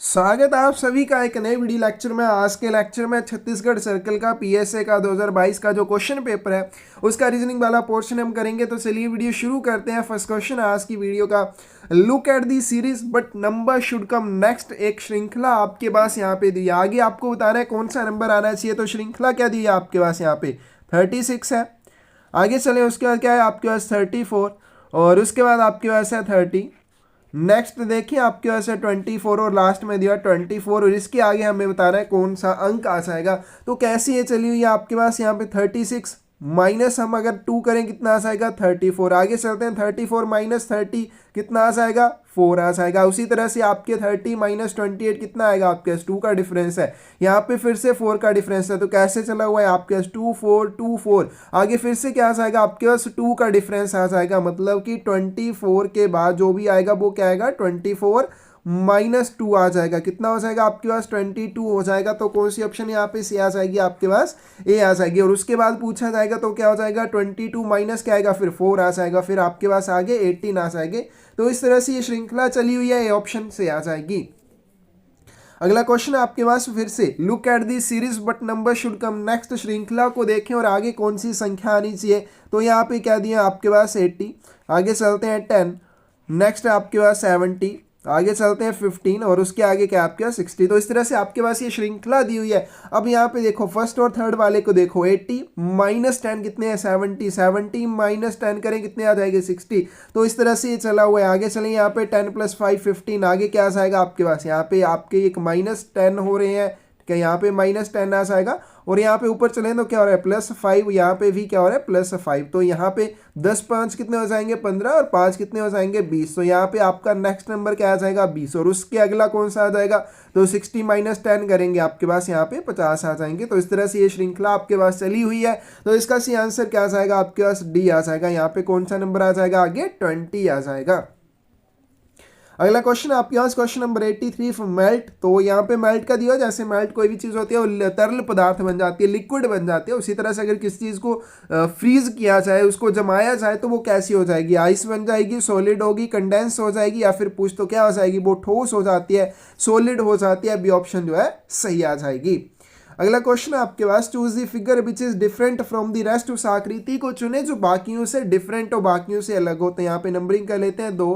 स्वागत है आप सभी का एक नए वीडियो लेक्चर में। आज के लेक्चर में छत्तीसगढ़ सर्कल का पीएसए का 2022 का जो क्वेश्चन पेपर है उसका रीजनिंग वाला पोर्शन हम करेंगे। तो चलिए वीडियो शुरू करते हैं। फर्स्ट क्वेश्चन है आज की वीडियो का, look at the series but number should come next. एक श्रृंखला आपके पास यहाँ पे दी है, आगे आपको बताना है कौन सा नंबर आना चाहिए। तो श्रृंखला क्या दी है आपके पास यहाँ पे 36 है। आगे चले उसके बाद क्या है आपके पास 34 और उसके बाद आपके पास है 30। नेक्स्ट देखिए आपके पास है 24 और लास्ट में दिया 24 और इसके आगे हमें बता रहा है कौन सा अंक आ जाएगा। तो कैसी है चलिए, ये आपके पास यहाँ पे 36 माइनस हम अगर 2 करें कितना आ जाएगा 34। आगे चलते हैं 34 माइनस 30 कितना आ जाएगा 4 आ जाएगा। उसी तरह से आपके 30 माइनस 28 कितना आएगा आपके पास 2 का डिफरेंस है, यहाँ पे फिर से 4 का डिफरेंस है। तो कैसे चला हुआ है आपके पास 2 4 2 4, आगे फिर से क्या आ जाएगा आपके पास 2 का डिफरेंस आ जाएगा। मतलब कि 24 के बाद जो भी आएगा वो क्या आएगा 24 माइनस 2 आ जाएगा। कितना हो जाएगा आपके पास 22 हो जाएगा। तो कौन सी ऑप्शन यहाँ पे सी आ जाएगी आपके पास ए आ जाएगी। और उसके बाद पूछा जाएगा तो क्या हो जाएगा 22 माइनस क्या आएगा फिर 4 आ जाएगा, फिर आपके पास आगे 18 आ जाएंगे। तो इस तरह से ये श्रृंखला चली हुई है, ए ऑप्शन से आ जाएगी। अगला क्वेश्चन है आपके पास फिर से, look at the series but number should come next. श्रृंखला को देखें और आगे कौन सी संख्या आनी चाहिए। तो यहाँ पे क्या दिया आपके पास 80, आगे चलते हैं 10, नेक्स्ट है आपके पास 70, आगे चलते हैं 15 और उसके आगे क्या आपके पास 60। तो इस तरह से आपके पास ये श्रृंखला दी हुई है। अब यहाँ पे देखो फर्स्ट और थर्ड वाले को देखो, 80 माइनस 10 कितने हैं 70, 70 माइनस 10 करें कितने आ जाएंगे 60। तो इस तरह से ये चला हुआ है। आगे चलें यहाँ पे 10 + 5 15, आगे क्या आ जाएगा आपके पास, यहाँ पे आपके एक -10 हो रहे हैं, क्या यहाँ पे -10 आ जाएगा। और यहाँ पे ऊपर चलें तो क्या हो रहा है +5, यहाँ पे भी क्या हो रहा है +5। तो यहाँ पे 10 5 कितने हो जाएंगे 15 और 5 कितने हो जाएंगे 20। तो यहाँ पे आपका नेक्स्ट नंबर क्या आ जाएगा 20 और उसके अगला कौन सा आ जाएगा। तो 60 माइनस 10 करेंगे आपके पास यहाँ पे 50 आ जाएंगे। तो इस तरह से ये श्रृंखला आपके पास चली हुई है। तो इसका सी आंसर क्या आ जाएगा आपके पास डी आ जाएगा। यहाँ पे कौन सा नंबर आ जाएगा आगे 20 आ जाएगा। अगला क्वेश्चन आपके पास क्वेश्चन नंबर 83 फॉर मेल्ट। तो यहाँ पे मेल्ट का दिया, जैसे मेल्ट कोई भी चीज़ होती है वो तरल पदार्थ बन जाती है, लिक्विड बन जाती है। उसी तरह से अगर किसी चीज़ को फ्रीज किया जाए, उसको जमाया जाए तो वो कैसी हो जाएगी, आइस बन जाएगी, सॉलिड होगी, कंडेंस हो जाएगी, या फिर पूछ तो क्या हो जाएगी वो ठोस हो जाती है, सॉलिड हो जाती है। बी ऑप्शन जो है सही आ जाएगी। अगला क्वेश्चन आपके पास, choose the figure which is different from the rest. उस आकृति को चुने जो बाकियों से डिफरेंट हो, बाकियों से अलग होते हैं। यहाँ पे नंबरिंग कर लेते हैं 2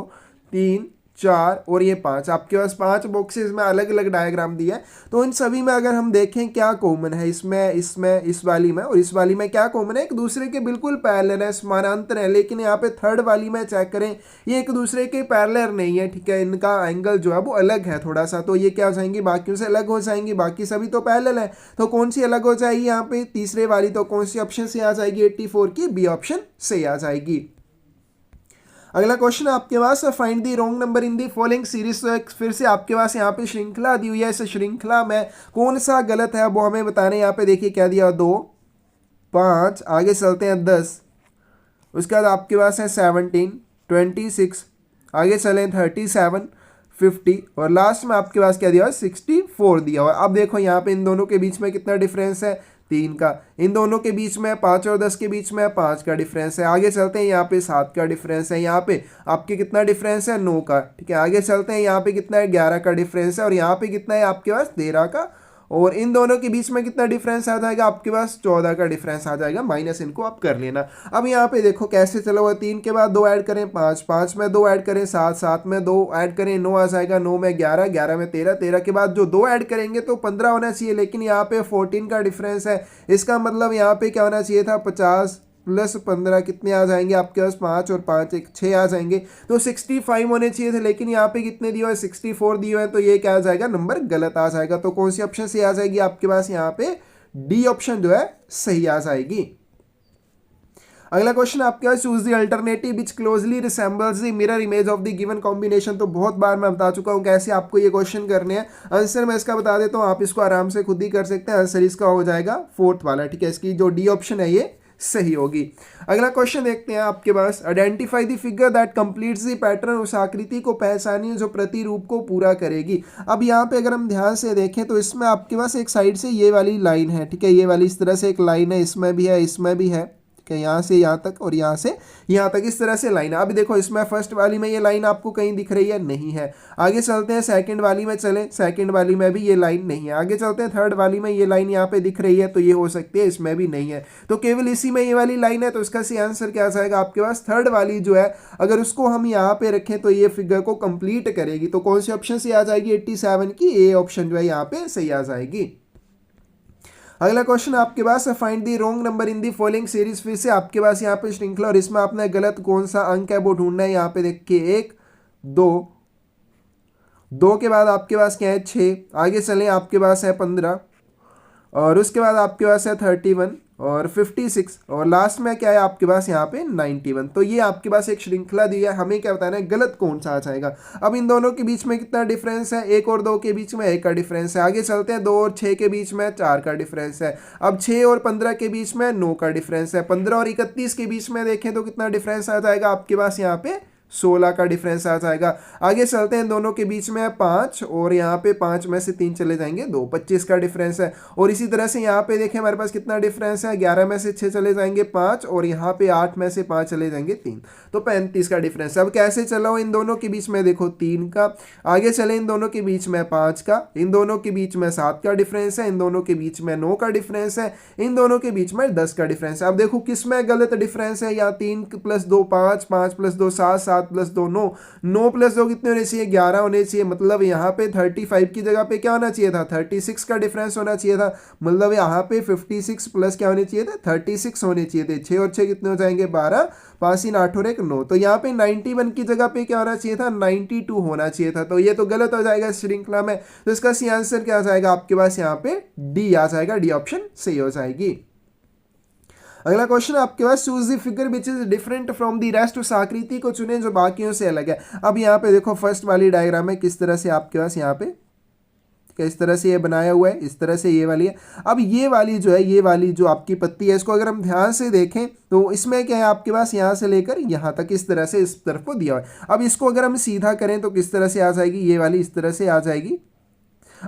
3 4 और ये 5। आपके पास 5 बॉक्सेस में अलग अलग डायग्राम दिया है। तो इन सभी में अगर हम देखें क्या कॉमन है, इसमें इसमें इस वाली में और इस वाली में क्या कॉमन है, एक दूसरे के बिल्कुल पैरेलल है, समानांतर है। लेकिन यहाँ पे थर्ड वाली में चेक करें ये एक दूसरे के पैरेलल नहीं है, ठीक है, इनका एंगल जो है वो अलग है थोड़ा सा। तो ये क्या हो जाएंगी बाकियों से अलग हो जाएंगी, बाकी सभी तो पैरेलल है। तो कौन सी अलग हो जाएगी यहाँ पे तीसरे वाली, तो कौन सी ऑप्शन से आ जाएगी 84 की, बी ऑप्शन से आ जाएगी। अगला क्वेश्चन आपके पास, find the wrong number in the following series. तो फिर से आपके पास यहाँ पे श्रृंखला दी हुई है, इस श्रृंखला में कौन सा गलत है वो हमें बताने। यहाँ पे देखिए क्या दिया 2 5, आगे चलते हैं 10, उसके बाद आपके पास है 17 26, आगे चलें 37 50 और लास्ट में आपके पास क्या दिया हुआ 64 दिया हुआ। अब देखो यहाँ पे इन दोनों के बीच में कितना डिफरेंस है 3 का, इन दोनों के बीच में 5 और 10 के बीच में 5 का डिफरेंस है। आगे चलते हैं यहाँ पे 7 का डिफरेंस है, यहाँ पे आपके कितना डिफरेंस है 9 का, ठीक है। आगे चलते हैं यहाँ पे कितना है 11 का डिफरेंस है और यहाँ पे कितना है आपके पास 13 का। और इन दोनों के बीच में कितना डिफरेंस आ जाएगा आपके पास 14 का डिफरेंस आ जाएगा, माइनस इनको आप कर लेना। अब यहाँ पे देखो कैसे चला हुआ, 3 के बाद 2 ऐड करें 5, 5 में 2 ऐड करें 7, 7 में 2 ऐड करें 9 आ जाएगा, 9 में 11, 11 में 13, 13 के बाद जो 2 ऐड करेंगे तो 15 होना चाहिए। लेकिन यहाँ पे 14 का डिफरेंस है, इसका मतलब यहाँ पे क्या होना चाहिए था 50 + 15 कितने आ जाएंगे आपके पास 5 और 5 एक 6 आ जाएंगे। तो 65 होने चाहिए थे, लेकिन यहाँ पे कितने दिए हुए 64 दिए हुए हैं। तो ये क्या आ जाएगा नंबर गलत आ जाएगा। तो कौन सी ऑप्शन से आ जाएगी आपके पास यहाँ पे डी ऑप्शन जो है सही आ जाएगी। अगला क्वेश्चन आपके पास, choose the alternative which closely resembles the mirror image of the given combination. तो बहुत बार मैं बता चुका हूँ कैसे आपको ये क्वेश्चन करने हैं। आंसर मैं इसका बता देता हूँ, आप इसको आराम से खुद ही कर सकते हैं। आंसर इसका हो जाएगा 4th वाला, ठीक है। इसकी जो डी ऑप्शन है ये सही होगी। अगला क्वेश्चन देखते हैं आपके पास, identify the figure that completes the pattern. उस आकृति को पहचानिए जो प्रतिरूप को पूरा करेगी। अब यहाँ पे अगर हम ध्यान से देखें तो इसमें आपके पास एक साइड से ये वाली लाइन है, ठीक है, ये वाली इस तरह से एक लाइन है, इसमें भी है, इसमें भी है, ठीक है, यहाँ से यहाँ तक और यहाँ से यहाँ तक इस तरह से लाइन। अब देखो इसमें फर्स्ट वाली में ये लाइन आपको कहीं दिख रही है, नहीं है। आगे चलते हैं सेकंड वाली में, चले सेकंड वाली में भी ये लाइन नहीं है। आगे चलते हैं थर्ड वाली में, ये लाइन यहाँ पे दिख रही है तो ये हो सकती है, इसमें भी नहीं है। तो केवल इसी में ये वाली लाइन है, तो इसका सही आंसर क्या आ जाएगा आपके पास, थर्ड वाली जो है अगर उसको हम यहाँ पे रखें तो ये फिगर को कंप्लीट करेगी। तो कौन सी ऑप्शन से आ जाएगी 87 की, ए ऑप्शन जो है यहाँ पे सही आ जाएगी। अगला क्वेश्चन आपके पास है find the wrong number in the following series. फिर से आपके पास यहाँ पे श्रृंखला और इसमें आपने गलत कौन सा अंक है वो ढूंढना है। यहाँ पे देखिए 1 2 के बाद आपके पास क्या है 6, आगे चलें आपके पास है 15 और उसके बाद आपके पास है 31 और 56 और लास्ट में क्या है आपके पास यहाँ पे 91। तो ये आपके पास एक श्रृंखला दी है, हमें क्या बताना है गलत कौन सा आ जाएगा। अब इन दोनों के बीच में कितना डिफरेंस है, 1 और 2 के बीच में 1 का डिफरेंस है। आगे चलते हैं 2 और 6 के बीच में 4 का डिफरेंस है। अब 6 और 15 के बीच में 9 का डिफरेंस है। 15 और 31 के बीच में देखें तो कितना डिफरेंस आ जाएगा आपके पास यहाँ पे 16 का डिफरेंस आ जाएगा। आगे चलते हैं दोनों के बीच में 5 और यहाँ पे 5 में से 3 चले जाएंगे 2, 25 का डिफरेंस है। और इसी तरह से यहाँ पे देखें हमारे पास कितना डिफरेंस है, 11 में से 6 चले जाएंगे 5 और यहाँ पे 8 में से 5 चले जाएंगे 3, तो 35 का डिफरेंस है। अब कैसे चला हो इन दोनों के बीच में, देखो 3 का, आगे चले इन दोनों के बीच में 5 का, इन दोनों के बीच में 7 का डिफरेंस है, इन दोनों के बीच में 9 का डिफरेंस है, इन दोनों के बीच में 10 का डिफरेंस है। अब देखो किस में गलत डिफरेंस है, यहाँ 3 + 2 5, 5 + 2 7, 7 + 2 9, 9 + 2 कितने होने चाहिए 11 होने चाहिए। मतलब यहाँ पे 35 की जगह पे क्या होना चाहिए था 36 का डिफरेंस होना चाहिए था। मतलब यहाँ पे 56 प्लस क्या होने चाहिए थे 36 होने चाहिए थे। 6 और 6 कितने हो जाएंगे 12, 5 × 8 और 1 9। तो यहाँ पे 91 की जगह पे क्या होना चाहिए था 92 होना चाहिए था। तो ये तो गलत हो जाएगा इस श्रृंखला में। तो इसका सही आंसर क्या आ जाएगा आपके पास यहाँ पे डी आ जाएगा, डी ऑप्शन सही हो जाएगी। अगला क्वेश्चन आपके पास choose the figure which is different from the rest. उस आकृति को चुने जो बाकियों से अलग है। अब यहाँ पे देखो फर्स्ट वाली डायग्राम है, किस तरह से आपके पास यहाँ पे इस तरह से ये बनाया हुआ है, इस तरह से ये वाली है। अब ये वाली जो है, ये वाली जो आपकी पत्ती है, इसको अगर हम ध्यान से देखें तो इसमें क्या है आपके पास यहाँ से लेकर यहाँ तक इस तरह से इस तरफ को दिया हुआ है। अब इसको अगर हम सीधा करें तो किस तरह से आ जाएगी, ये वाली इस तरह से आ जाएगी।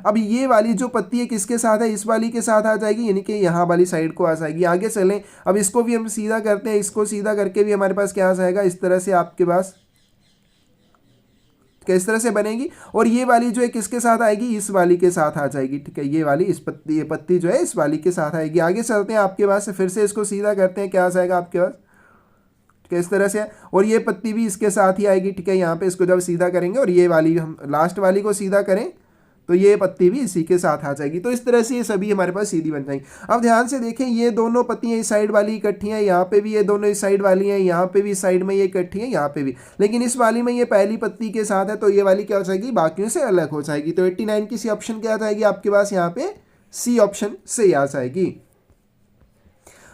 अब ये वाली जो पत्ती है किसके साथ है, इस वाली के साथ आ जाएगी, यानी कि यहाँ वाली साइड को आ जाएगी। आगे चलें, अब इसको भी हम सीधा करते हैं, इसको सीधा करके भी हमारे पास क्या आ जाएगा, इस तरह से आपके पास किस तरह से बनेगी। और ये वाली जो है किसके साथ आएगी, इस वाली के साथ आ जाएगी। ठीक है, ये वाली इस पत्ती, ये पत्ती जो है इस वाली के साथ आएगी। आगे चलते हैं आपके पास, फिर से इसको सीधा करते हैं, क्या आ जाएगा आपके पास, ठीक है इस तरह से। और ये पत्ती भी इसके साथ ही आएगी। ठीक है, यहाँ पे इसको जब सीधा करेंगे और ये वाली हम लास्ट वाली को सीधा करें तो ये पत्ती भी इसी के साथ आ जाएगी। तो इस तरह से ये सभी हमारे पास सीधी बन जाएंगी। अब ध्यान से देखें, ये दोनों पत्तियां इस साइड वाली इकट्ठी हैं, यहाँ पे भी ये दोनों इस साइड वाली हैं, यहाँ पे भी इस साइड में ये इकट्ठी हैं, यहाँ पे भी। लेकिन इस वाली में ये पहली पत्ती के साथ है, तो ये वाली क्या हो जाएगी, बाकियों से अलग हो जाएगी। तो 89 की सी ऑप्शन क्या आ जाएगी आपके पास, यहाँ पे सी ऑप्शन सही आ जाएगी।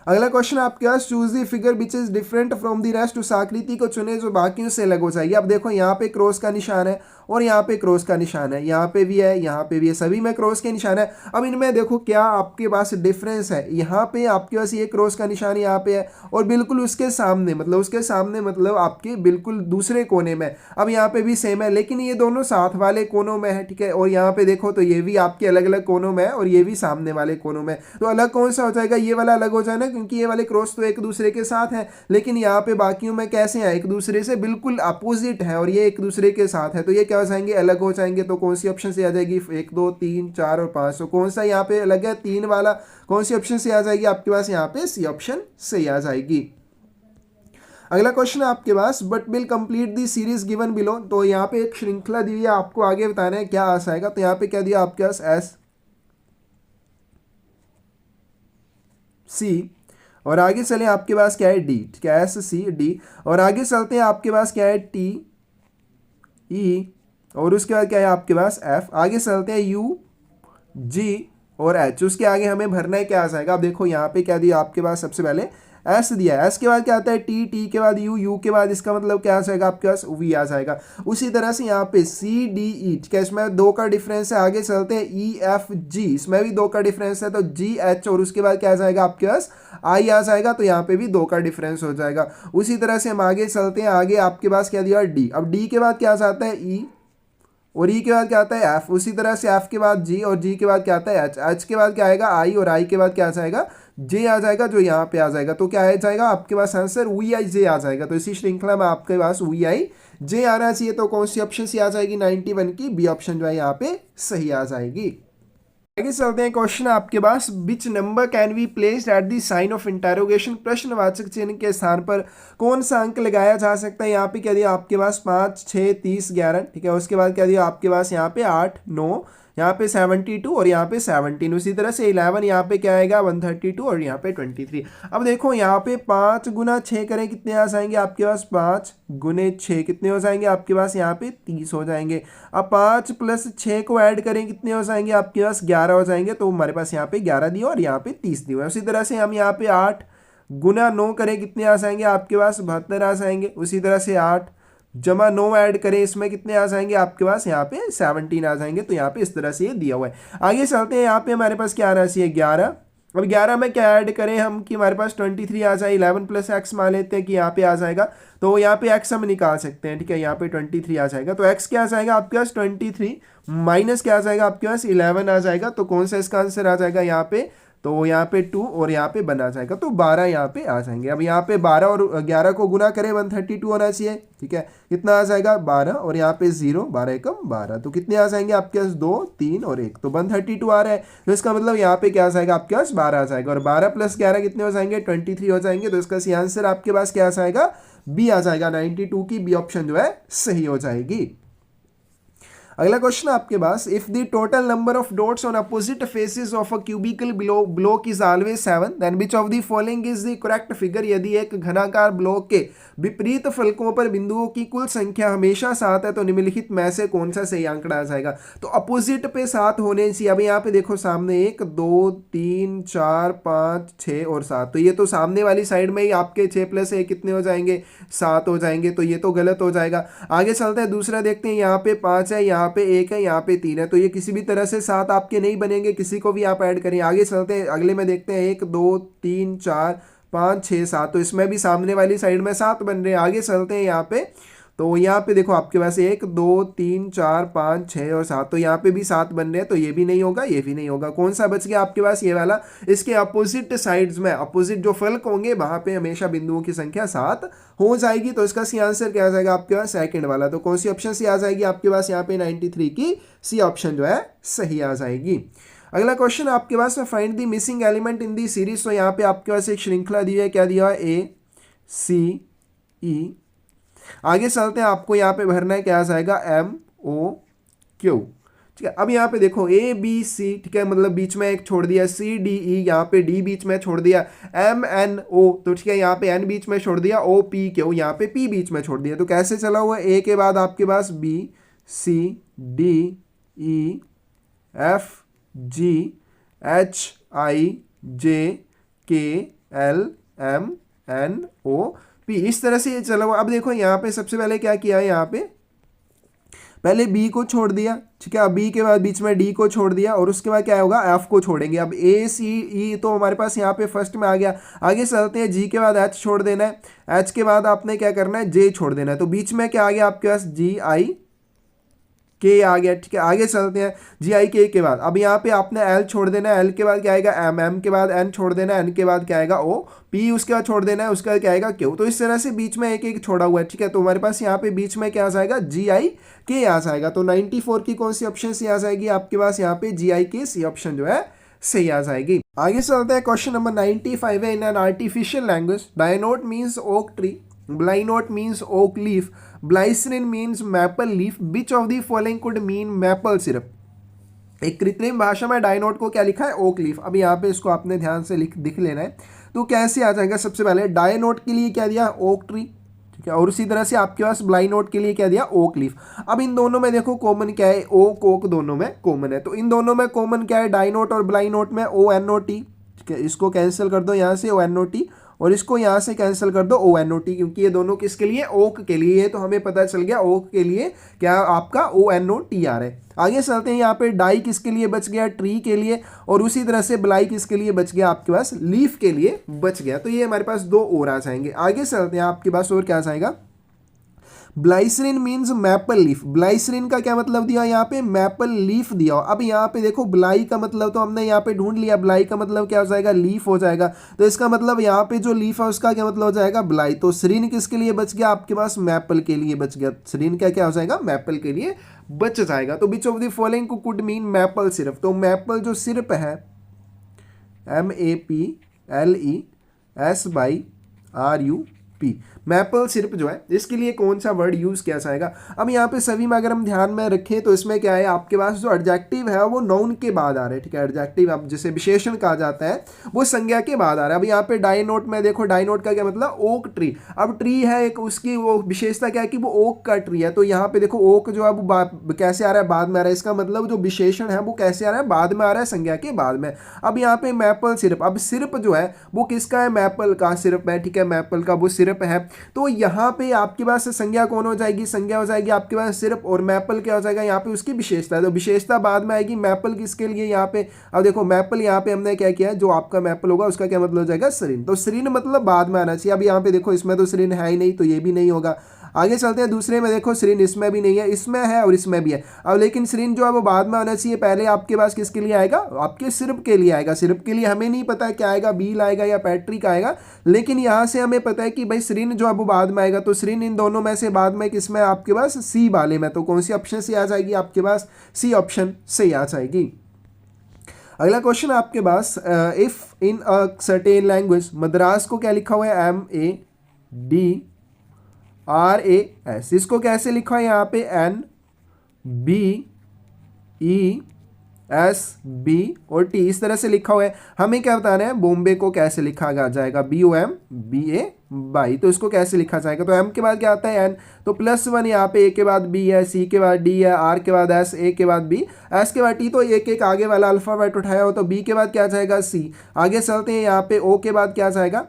अगला क्वेश्चन आपके पास choose the figure which is different from the rest. उस आकृति को चुने जो बाकियों से अलग हो जाएगी। अब देखो यहाँ पे क्रॉस का निशान है और यहाँ पे क्रॉस का निशान है, यहाँ पे भी है, यहाँ पे भी है, सभी में क्रॉस के निशान है। अब इनमें देखो क्या आपके पास डिफरेंस है, यहाँ पे आपके पास ये क्रॉस का निशान यहाँ पे है और बिल्कुल उसके सामने, मतलब उसके सामने मतलब आपके बिल्कुल दूसरे कोने में अब यहाँ पे भी सेम है, लेकिन ये दोनों साथ वाले कोनों में है। ठीक है, और यहाँ पे देखो तो ये भी आपके अलग अलग कोनों में है और ये भी सामने वाले कोनों में। तो अलग कौन सा हो जाएगा, ये वाला अलग हो जाएगा, क्योंकि ये वाले क्रॉस तो एक दूसरे के साथ है, लेकिन यहाँ पे बाकियों में कैसे हैं, एक दूसरे से बिल्कुल अपोजिट है और ये एक दूसरे के साथ है। तो ये क्या हो जाएंगे, अलग हो जाएंगे। तो कौन सी ऑप्शन से आ जाएगी, 1 2 3 4 और 5। तो कौन सा यहाँ पे अलग है, 3 वाला। कौन सी ऑप्शन से आ जाएगी आपके पास, यहाँ पे सी ऑप्शन सही आ जाएगी। अगला क्वेश्चन आपके पास what will complete the series given below. तो यहाँ पे एक श्रृंखला दी हुई है, आपको आगे बताना है क्या आ जाएगा। तो यहाँ पे क्या दिया आपके पास, एस सी और आगे चले आपके पास क्या है, डी। ठीक है, एस सी डी और आगे चलते हैं आपके पास क्या है, टी ई और उसके बाद क्या है आपके पास एफ। आगे चलते हैं यू जी और एच। उसके आगे हमें भरना है क्या आ जाएगा। अब देखो यहाँ पे क्या दिया आपके पास, सबसे पहले एस दिया है, एस के बाद क्या आता है टी, टी के बाद यू, यू के बाद इसका मतलब क्या आ जाएगा आपके पास, वी आ जाएगा। उसी तरह से यहाँ पे सी डी ई, ठीक है, इसमें 2 का डिफरेंस है। आगे चलते हैं ई एफ जी, इसमें भी 2 का डिफरेंस है। तो जी एच और उसके बाद क्या आ जाएगा आपके पास, आई आ जाएगा। तो यहाँ पे भी 2 का डिफरेंस हो जाएगा। उसी तरह से हम आगे चलते हैं, आगे आपके पास क्या दिया, डी। अब डी के बाद क्या आ जाता है, ई और ई के बाद क्या आता है एफ। उसी तरह से एफ के बाद जी और जी के बाद क्या आता है एच, एच के बाद क्या आएगा आई और आई के बाद क्या आ जाएगा जे आ जाएगा जो यहाँ पे आ जाएगा, तो क्या आ जाएगा आपके पास आंसर वी आई जे आ जाएगा। तो इसी श्रृंखला में आपके पास वी आई जे आना चाहिए। तो कौन सी ऑप्शन सी आ जाएगी 91 की, बी ऑप्शन जो है यहाँ पे सही आ जाएगी। आगे चलते हैं, क्वेश्चन आपके पास which number can be placed at the sign of interrogation, प्रश्नवाचक चिन्ह के स्थान पर कौन सा अंक लगाया जा सकता है। यहाँ पे क्या दिया आपके पास 5, 6, 30, 11, ठीक है। उसके बाद क्या दिया आपके पास यहाँ पे 8, 9, यहाँ पे 72 और यहाँ पे 17। उसी तरह से 11 यहाँ पे क्या आएगा 132 और यहाँ पे 23। अब देखो यहाँ पे 5 गुना 6 करें कितने आ जाएंगे आपके पास, 5 गुने 6 कितने हो जाएंगे आपके पास यहाँ पे 30 हो जाएंगे। अब 5 प्लस 6 को ऐड करें कितने हो जाएंगे आपके पास 11 हो जाएंगे। तो हमारे पास यहाँ पे 11 दिया और यहाँ पे 30 दिया। उसी तरह से हम यहाँ पे 8 गुना 9 करें कितने आ जाएंगे आपके पास 72 आ जाएंगे। उसी तरह से 8 जमा 9 ऐड करें इसमें कितने आ जाएंगे आपके पास यहाँ पे 17 आ जाएंगे। तो यहाँ पे इस तरह से ये दिया हुआ है। आगे चलते हैं, यहाँ पे हमारे पास क्या आना चाहिए 11। अब 11 में क्या ऐड करें हम कि हमारे पास 23 आ जाए। 11 प्लस एक्स मान लेते हैं कि यहाँ पे आ जाएगा। तो यहाँ पे एक्स हम निकाल सकते हैं, ठीक है। यहाँ पे 23 आ जाएगा। तो एक्स क्या आ जाएगा आपके पास 23 माइनस क्या आ जाएगा आपके पास 11 आ जाएगा। तो कौन सा इसका आंसर आ जाएगा यहाँ पे, तो यहाँ पे 2 और यहाँ पे बना जाएगा। तो 12 यहाँ पे आ जाएंगे। अब यहाँ पे 12 और 11 को गुना करें 132 होना चाहिए, ठीक है। कितना आ जाएगा 12 और यहाँ पे 0, 12 एकम 12। तो कितने आ जाएंगे आपके पास 2, 3 और 1, तो 132 आ रहा है। तो इसका मतलब यहाँ पे क्या आ जाएगा आपके पास 12 आ जाएगा। और 12 प्लस 11 कितने हो जाएंगे 23 हो जाएंगे। तो इसका सही आंसर आपके पास क्या आ जाएगा बी आ जाएगा। 92 की बी ऑप्शन जो है सही हो जाएगी। अगला क्वेश्चन आपके पास, if the total number of dots on opposite faces of a cubical block is always 7, then which of the following is the correct figure. यदि एक घनाकार ब्लॉक के विपरीत फलकों पर बिंदुओं की कुल संख्या हमेशा 7 है तो निम्नलिखित में से कौन सा सही आंकड़ा आ जाएगा। तो अपोजिट पे 7 होने चाहिए। अब यहाँ पे देखो सामने 1, 2, 3, 4, 5, 6 और 7। तो ये तो सामने वाली साइड में ही आपके 6 प्लस 1 कितने हो जाएंगे 7 हो जाएंगे। तो ये तो गलत हो जाएगा। आगे चलते हैं, दूसरा देखते हैं। यहाँ पे 5 है, यहाँ पे 1 है, यहाँ पे 3 है। तो ये किसी भी तरह से 7 आपके नहीं बनेंगे, किसी को भी आप ऐड करें। आगे चलते हैं, अगले में देखते हैं 1, 2, 3, 4, 5, 6, 7। तो इसमें भी सामने वाली साइड में 7 बन रहे हैं। आगे चलते हैं यहाँ पे, तो यहाँ पे देखो आपके पास 1, 2, 3, 4, 5, 6 और 7। तो यहाँ पे भी 7 बन रहे हैं। तो ये भी नहीं होगा, ये भी नहीं होगा। कौन सा बच गया आपके पास ये वाला। इसके अपोजिट साइड्स में, अपोजिट जो फलक होंगे वहां पे हमेशा बिंदुओं की संख्या 7 हो जाएगी। तो इसका सी आंसर क्या आ जाएगा आपके पास सेकंड वाला। तो कौन सी ऑप्शन सी आ जाएगी आपके पास यहाँ पे 93 की सी ऑप्शन जो है सही आ जाएगी। अगला क्वेश्चन आपके पास, find the missing element in the series. तो यहाँ पे आपके पास एक श्रृंखला दी है, क्या दिया है ए सी ई। आगे चलते हैं, आपको यहाँ पे भरना है क्या आ जाएगा एम ओ क्यू, ठीक है। अब यहाँ पे देखो ए बी सी, ठीक है, मतलब बीच में एक छोड़ दिया, सी डी ई, यहाँ पे डी बीच में छोड़ दिया, एम एन ओ, तो ठीक है यहाँ पे एन बीच में छोड़ दिया, ओ पी क्यू यहाँ पे पी बीच में छोड़ दिया। तो कैसे चला हुआ, ए के बाद आपके पास B C D E F G H I J K L M N O P, इस तरह से ये चला हुआ। अब देखो यहाँ पे सबसे पहले क्या किया है, यहाँ पे पहले बी को छोड़ दिया, ठीक है। अब बी के बाद बीच में डी को छोड़ दिया और उसके बाद क्या होगा एफ को छोड़ेंगे। अब ए सी ई तो हमारे पास यहाँ पे फर्स्ट में आ गया। आगे चलते हैं, जी के बाद एच छोड़ देना है, एच के बाद आपने क्या करना है जे छोड़ देना है। तो बीच में क्या आ गया आपके पास जी आई के आ गया, ठीक है। आगे चलते हैं, जी आई के बाद अब यहाँ पे आपने एल छोड़ देना है, एल के बाद क्या आएगा एम, एम के बाद एन छोड़ देना है, एन के बाद क्या आएगा ओ, पी उसके बाद छोड़ देना है, उसके बाद क्या आएगा क्यू। तो इस तरह से बीच में एक एक छोड़ा हुआ है, ठीक है। तो हमारे पास यहाँ पे बीच में क्या आ जाएगा जी आई के आ जाएगा। तो 94 की कौन सी ऑप्शन सी आ जाएगी आपके पास यहाँ पे जी आई के सी ऑप्शन जो है सही आ जाएगी। आगे चलते हैं, क्वेश्चन नंबर 95 है, in an artificial language dionot means oak tree, blyonot means oak leaf, blycrin means maple leaf, which of the following could mean maple syrup. एक कृत्रिम भाषा में डायनोट को क्या लिखा है ओक लीफ। अब यहाँ पे इसको आपने ध्यान से दिख लेना है। तो कैसे आ जाएगा, सबसे पहले डायनोट के लिए क्या दिया ओक ट्री, ठीक है, और उसी तरह से आपके पास ब्लाइनोट के लिए क्या दिया ओक लीफ। अब इन दोनों में देखो कॉमन क्या है, ओक ओक दोनों में कॉमन है। तो इन दोनों में कॉमन क्या है, डायनोट और ब्लाइनोट में ओ एन ओ टी, ठीक है। इसको कैंसिल कर दो यहाँ से ओ एन ओ टी, और इसको यहाँ से कैंसिल कर दो ओ एन ओ टी, क्योंकि ये दोनों किसके लिए ओक के लिए है। तो हमें पता चल गया ओक के लिए क्या आपका ओ एन ओ टी आ रहा है। आगे चलते हैं, यहाँ पे डाई किसके लिए बच गया ट्री के लिए, और उसी तरह से ब्लाई किसके लिए बच गया आपके पास लीफ के लिए बच गया। तो ये हमारे पास दो और आ जाएंगे। आगे चलते हैं, आपके पास और क्या आ जाएगा, ब्लाइसरीन मीन्स मैपल लीफ, ब्लाइसरीन का क्या मतलब दिया यहाँ पे, मैपल लीफ दिया। अब यहाँ पे देखो ब्लाई का मतलब तो हमने यहाँ पे ढूंढ लिया, ब्लाई का मतलब क्या हो जाएगा, लीफ हो जाएगा। तो इसका मतलब यहाँ पे जो लीफ है उसका क्या मतलब हो जाएगा, ब्लाई। तो सरीन किसके लिए बच गया आपके पास, मैपल के लिए बच गया। सरीन का क्या हो जाएगा, मैपल के लिए बच जाएगा। तो विच of the following could mean maple syrup, तो मैपल जो सिरप है MAPLESRUP, मैपल सिरप जो है इसके लिए कौन सा वर्ड यूज किया जाएगा। अब यहाँ पे सभी में अगर हम ध्यान में रखें तो इसमें क्या है, आपके पास जो एडजेक्टिव है वो नाउन के बाद आ रहा है, ठीक है। एडजेक्टिव अब जिसे विशेषण कहा जाता है वो संज्ञा के बाद आ रहा है। अब यहाँ पे डाइनोट में देखो, डाइनोट का क्या मतलब, ओक ट्री। अब ट्री है एक, उसकी वो विशेषता क्या है कि वो ओक का ट्री है। तो यहाँ पे देखो ओक जो है वो कैसे आ रहा है, बाद में आ रहा है। इसका मतलब जो विशेषण है वो कैसे आ रहा है, बाद में आ रहा है, संज्ञा के बाद में। अब यहाँ पे मैपल सिरप, अब सिरप जो है वो किसका है, मैपल का सिरप है, ठीक है, मैपल का वो सिरप है। तो यहाँ पे आपके पास संज्ञा कौन हो जाएगी, संज्ञा हो जाएगी आपके पास सिरप, और मैपल क्या हो जाएगा यहाँ पे उसकी विशेषता है। तो विशेषता बाद में आएगी, मैपल किसके लिए यहाँ पे, अब देखो मैपल यहाँ पे हमने क्या किया है, जो आपका मैपल होगा उसका क्या मतलब हो जाएगा, सरीन। तो सरीन मतलब बाद में आना चाहिए। अब यहाँ पे देखो इसमें तो सरीन है ही नहीं, तो ये भी नहीं होगा। आगे चलते हैं दूसरे में, देखो सरीन इसमें भी नहीं है, इसमें है और इसमें भी है। अब लेकिन सरीन जो है वो बाद में आना चाहिए, पहले आपके पास किसके लिए आएगा, आपके सिरप के लिए आएगा। सिरप के लिए हमें नहीं पता क्या आएगा, बील आएगा या पैट्रिक आएगा, लेकिन यहाँ से हमें पता है कि भाई सरीन जो है वो बाद में आएगा। तो सरीन इन दोनों में से बाद में किसमें आपके पास, सी वाले में। तो कौन सी ऑप्शन से आ जाएगी आपके पास, सी ऑप्शन से आ जाएगी। अगला क्वेश्चन आपके पास, if in a certain language, Madras को क्या लिखा हुआ है, MADRAS, इसको कैसे लिखा है यहाँ पे, NBESB और T, इस तरह से लिखा हुआ है। हमें क्या बताना है, बॉम्बे को कैसे लिखा जाएगा, BOMBA, तो इसको कैसे लिखा जाएगा। तो M के बाद क्या आता है, N, तो +1 यहाँ पे, A के बाद B है, C के बाद D है, R के बाद S, A के बाद B, S के बाद T, तो एक एक आगे वाला अल्फाबेट उठाया हो। तो B के बाद क्या जाएगा, C। आगे चलते हैं, यहाँ पे O के बाद क्या जाएगा,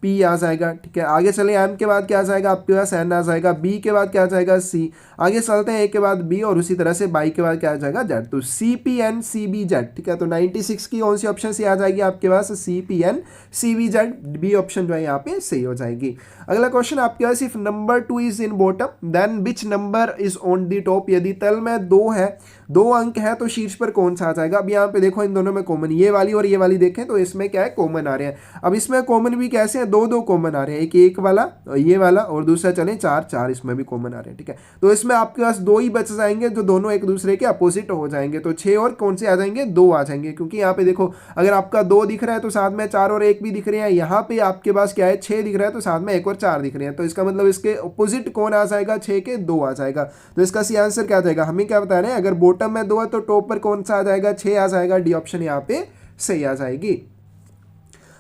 P आ जाएगा, ठीक है। आगे चले, M के बाद क्या आ जाएगा आपके पास, N आ जाएगा। B के बाद क्या आ जाएगा, C। आगे चलते हैं, A के बाद B, और उसी तरह से Y के बाद क्या आ जाएगा, Z। तो CPNCBZ, ठीक है। तो 96 की कौन सी ऑप्शन से आ जाएगी आपके पास, CPNCBZ, B ऑप्शन जो है यहाँ पे सही हो जाएगी। अगला क्वेश्चन आपके पास, if number 2 is in bottom then which number is on the top, यदि तल में 2 है, 2 अंक है तो शीर्ष पर कौन सा आ जाएगा। अब यहाँ पे देखो इन दोनों में कॉमन, ये वाली और ये वाली देखें तो इसमें क्या है, कॉमन आ रहे हैं। अब इसमें कॉमन भी कैसे हैं, 2 कॉमन आ रहे हैं, एक वाला और ये वाला, और दूसरा चले 4 इसमें भी कॉमन आ रहे हैं, ठीक है। तो इसमें आपके पास 2 ही बच जाएंगे जो दोनों एक दूसरे के अपोजिट हो जाएंगे। तो 6 और कौन से आ जाएंगे, 2 आ जाएंगे, क्योंकि यहाँ पे देखो अगर आपका 2 दिख रहा है तो साथ में 4 और 1 भी दिख रहे हैं। यहाँ पे आपके पास क्या है, 6 दिख रहा है तो साथ में 1 और 4 दिख रहे हैं। तो इसका मतलब इसके अपोजिट कौन आ जाएगा, 6 के 2 आ जाएगा। तो इसका सी आंसर क्या आ जाएगा, हमें क्या बता रहे हैं, अगर बॉटम में 2 है तो टॉप पर कौन सा आ जाएगा, 6 आ जाएगा। डी ऑप्शन यहाँ पे सही आ जाएगी।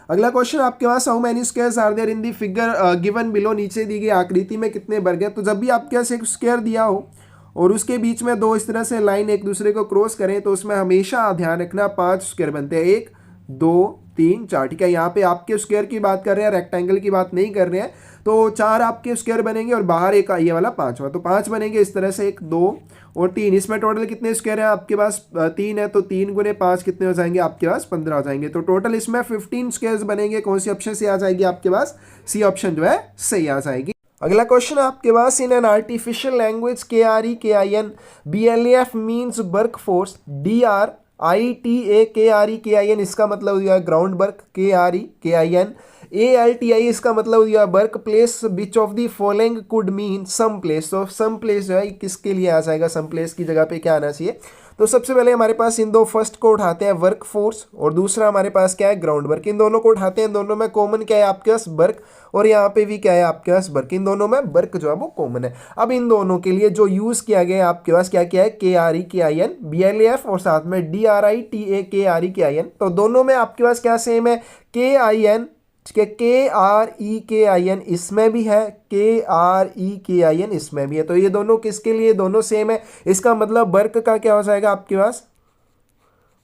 अगला क्वेश्चन आपके पास, how many squares are there in the figure given below, नीचे दी गई आकृति में कितने वर्ग हैं। तो जब भी आपके पास एक स्क्वायर दिया हो और उसके बीच में 2 इस तरह से लाइन एक दूसरे को क्रॉस करें तो उसमें हमेशा ध्यान रखना 5 स्क्वायर बनते हैं, 1 2 3 4, ठीक है। यहाँ पे आपके स्क्वायर की बात कर रहे हैं, रेक्टेंगल की बात नहीं कर रहे हैं। तो 4 आपके स्क्वायर बनेंगे और बाहर एक ये वाला 5वां, तो 5 बनेंगे इस तरह से, 1 2 और 3। इसमें टोटल कितने स्क्वायर है आपके पास, 3 है, तो 3 गुने 5 कितने हो जाएंगे आपके पास, 15 हो जाएंगे। तो टोटल इसमें 15 स्क्वायर्स बनेंगे। कौन सी ऑप्शन से आ जाएगी आपके पास, सी ऑप्शन जो है सही आ जाएगी। अगला क्वेश्चन आपके पास, in an artificial language KREKIN BLAF means work force, DRITAKREKIN इसका मतलब दिया ग्राउंड वर्क, KREKIN ALTI इसका मतलब दिया work place, which of the following could mean some place. तो सम प्लेस जो है किसके लिए आ जाएगा, सम प्लेस की जगह पे क्या आना चाहिए। तो सबसे पहले हमारे पास इन 2 फर्स्ट को उठाते हैं, वर्क फोर्स, और दूसरा हमारे पास क्या है, ग्राउंड वर्क। इन दोनों को उठाते हैं, इन दोनों में कॉमन क्या है आपके पास, वर्क, और यहाँ पे भी क्या है आपके पास, वर्क। इन दोनों में वर्क जो है वो कॉमन है। अब इन दोनों के लिए जो यूज किया गया है आपके पास क्या क्या है, KREKIN BLAF और साथ में DRITAKREKIN। तो दोनों में आपके पास क्या सेम है, KIN, KREKIN इसमें भी है, KREKIN इसमें भी है। तो ये दोनों किसके लिए, दोनों सेम है। इसका मतलब वर्क का क्या हो जाएगा आपके पास,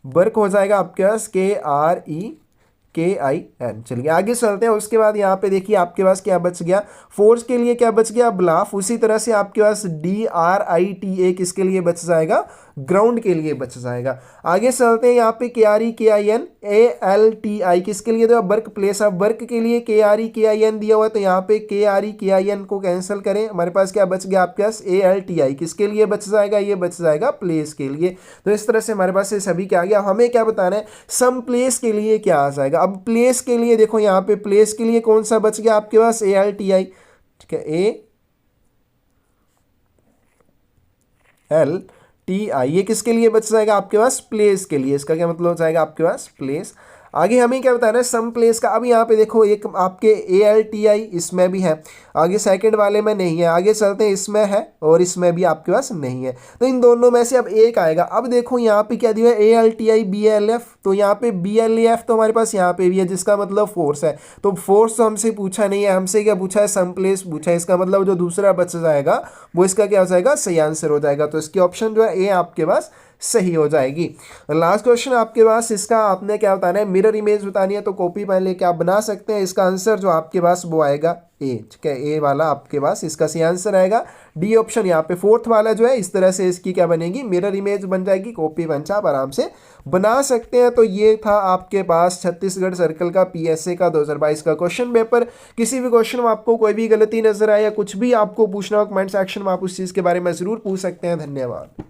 वर्क हो जाएगा आपके पास KIN। चलिए आगे चलते हैं। उसके बाद यहाँ पे देखिए आपके पास क्या बच गया, फोर्स के लिए क्या बच गया, ब्लाफ। उसी तरह से आपके पास DRITA किसके लिए बच जाएगा, ग्राउंड के लिए बच जाएगा। आगे चलते हैं यहाँ पे KREKIN ALTI किसके लिए दिया, वर्क प्लेस ऑफ वर्क के लिए KREKIN दिया हुआ है, तो यहाँ पे KREKIN को कैंसिल करें, हमारे पास क्या बच गया आपके पास ALTI किसके लिए बच जाएगा, ये बच जाएगा प्लेस के लिए। तो इस तरह से हमारे पास ये सभी क्या आ गया। हमें क्या बताना है, सम प्लेस के लिए क्या आ जाएगा। अब प्लेस के लिए देखो यहाँ पे प्लेस के लिए कौन सा बच गया आपके पास, ALTI, ठीक है, ALTI ये किसके लिए बच जाएगा आपके पास, प्लेस के लिए। इसका क्या मतलब हो जाएगा आपके पास, प्लेस। आगे हमें क्या बताना है, सम प्लेस का। अब यहाँ पे देखो एक आपके ALTI इसमें भी है, आगे सेकंड वाले में नहीं है। आगे चलते हैं, इसमें है और इसमें भी आपके पास नहीं है, तो इन दोनों में से अब एक आएगा। अब देखो यहाँ पे क्या दिया है, ALTI BLF, तो यहाँ पे BLAF तो हमारे पास यहाँ पे भी है, जिसका मतलब फोर्स है। तो फोर्स तो हमसे पूछा नहीं है, हमसे क्या पूछा है, सम प्लेस पूछा है। इसका मतलब जो दूसरा बच जाएगा वो इसका क्या हो जाएगा, सही आंसर हो जाएगा। तो इसकी ऑप्शन जो है ए आपके पास सही हो जाएगी। लास्ट क्वेश्चन आपके पास, इसका आपने क्या बताना है, मिरर इमेज बतानी है, तो कॉपी पेन लेके आप बना सकते हैं। इसका आंसर जो आपके पास वो आएगा ए, ठीक है, ए वाला आपके पास इसका सही आंसर आएगा। डी ऑप्शन यहाँ पे फोर्थ वाला जो है, इस तरह से इसकी क्या बनेगी, मिरर इमेज बन जाएगी। कॉपी पेन से आप आराम से बना सकते हैं। तो ये था आपके पास छत्तीसगढ़ सर्कल का PSA का 2022 का क्वेश्चन पेपर। किसी भी क्वेश्चन में आपको कोई भी गलती नजर आए या कुछ भी आपको पूछना हो कमेंट सेक्शन में, आप उस चीज़ के बारे में ज़रूर पूछ सकते हैं। धन्यवाद।